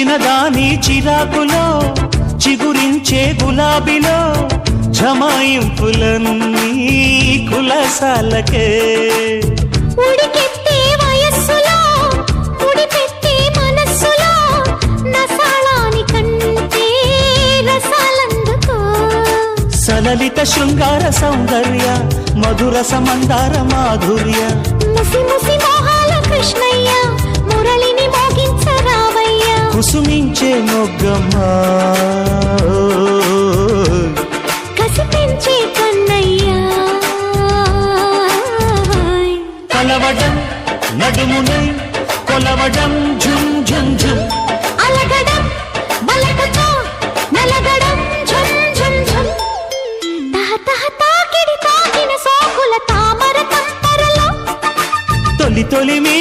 చిన్నదాని చిరాకులో చిగురించే గులాబీలో జమాయింపులన్నీ కులసాలకే ఉడికెత్తే వయస్సులో ఉడిపెట్టే మనస్సులో నసాళాని కంటే రసాలందుకో సలలిత శృంగార సౌందర్య మధుర సమందార మాధుర్య ముసి ముసి మోహాల కృష్ణయ్య మురళిని మోగించరావయ్య కుసుమించే మొగ్గమ్మా కసి పెంచే కన్నయ్య కలవడం నడుమునై కొలవడం ఝుమ్ ఝుమ్ ఝుమ్ అలగడం బలపతో నలగడం ఝుమ్ ఝుమ్ ఝుమ్ తహ తహ తాకిడి తాకిన సోకుల తామర తంపరలో తొలి తొలి మీ